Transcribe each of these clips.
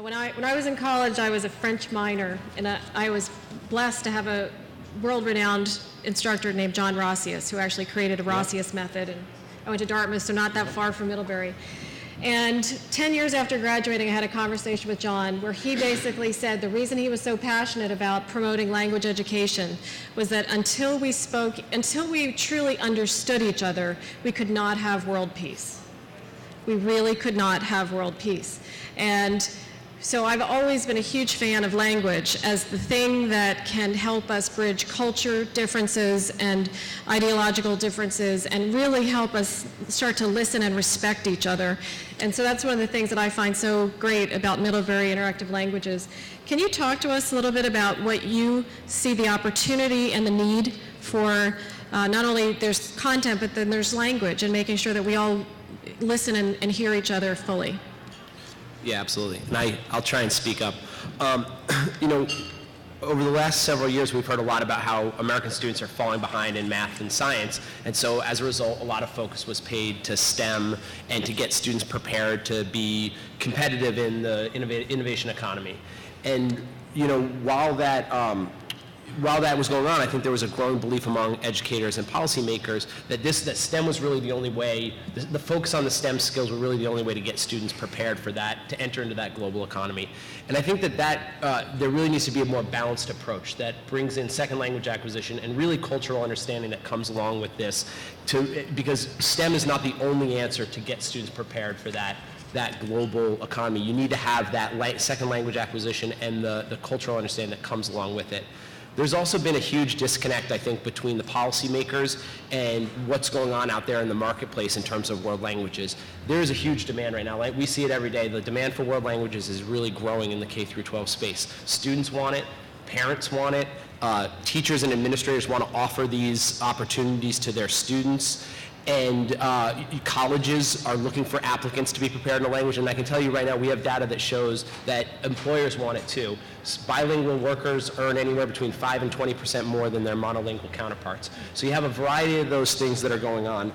When I was in college, I was a French minor, and I was blessed to have a world-renowned instructor named John Rossius, who actually created a Rossius method. And I went to Dartmouth, so not that far from Middlebury. And 10 years after graduating, I had a conversation with John where he basically said the reason he was so passionate about promoting language education was that until we truly understood each other, we could not have world peace. We really could not have world peace. And so I've always been a huge fan of language as the thing that can help us bridge culture differences and ideological differences and really help us start to listen and respect each other. And so that's one of the things that I find so great about Middlebury Interactive Languages. Can you talk to us a little bit about what you see the opportunity and the need for not only there's content, but then there's language and making sure that we all listen and hear each other fully? Yeah, absolutely. And I'll try and speak up. Over the last several years, we've heard a lot about how American students are falling behind in math and science. And so as a result, a lot of focus was paid to STEM and to get students prepared to be competitive in the innovation economy. And, while that was going on, I think there was a growing belief among educators and policymakers that STEM was really the only way, the focus on the STEM skills were really the only way to get students prepared for that, to enter into that global economy. And I think that there really needs to be a more balanced approach that brings in second language acquisition and really cultural understanding that comes along with this, because STEM is not the only answer to get students prepared for that global economy. You need to have that second language acquisition and the cultural understanding that comes along with it. There's also been a huge disconnect, I think, between the policymakers and what's going on out there in the marketplace in terms of world languages. There is a huge demand right now. We see it every day. The demand for world languages is really growing in the K-12 space. Students want it, parents want it, teachers and administrators want to offer these opportunities to their students. And colleges are looking for applicants to be prepared in a language, and I can tell you right now we have data that shows that employers want it too. Bilingual workers earn anywhere between 5 and 20% more than their monolingual counterparts. So you have a variety of those things that are going on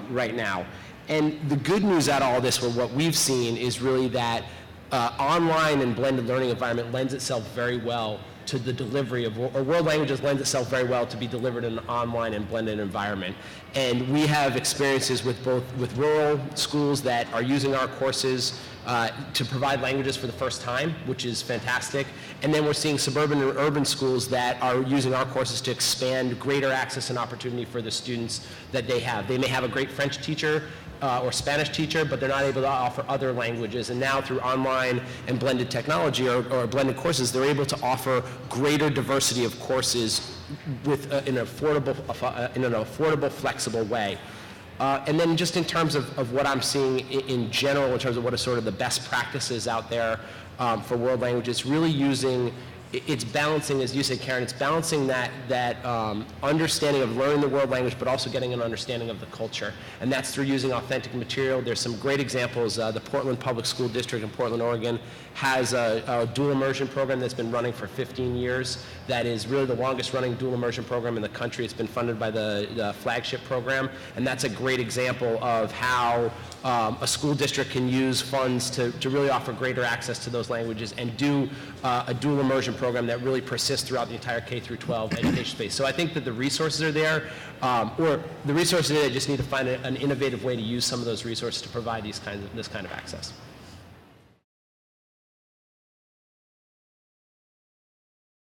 right now. And the good news out of all this, or what we've seen, is really that online and blended learning environment lends itself very well to the delivery of, or world languages lends itself very well to be delivered in an online and blended environment. And we have experiences with rural schools that are using our courses to provide languages for the first time, which is fantastic. And then we're seeing suburban and urban schools that are using our courses to expand greater access and opportunity for the students that they have. They may have a great French teacher or Spanish teacher, but they're not able to offer other languages. And now through online and blended technology or blended courses, they're able to offer greater diversity of courses with in an affordable, flexible way. And then just in terms of what I'm seeing in general, in terms of what are sort of the best practices out there for world languages, really using, it's balancing, as you said, Karen, it's balancing that understanding of learning the world language, but also getting an understanding of the culture. And that's through using authentic material. There's some great examples. The Portland Public School District in Portland, Oregon has a dual immersion program that's been running for 15 years. That is really the longest running dual immersion program in the country. It's been funded by the flagship program. And that's a great example of how a school district can use funds to really offer greater access to those languages and do a dual immersion program that really persists throughout the entire K-12 education space. So I think that the resources are there, or the resources are there, they just need to find an innovative way to use some of those resources to provide this kind of access.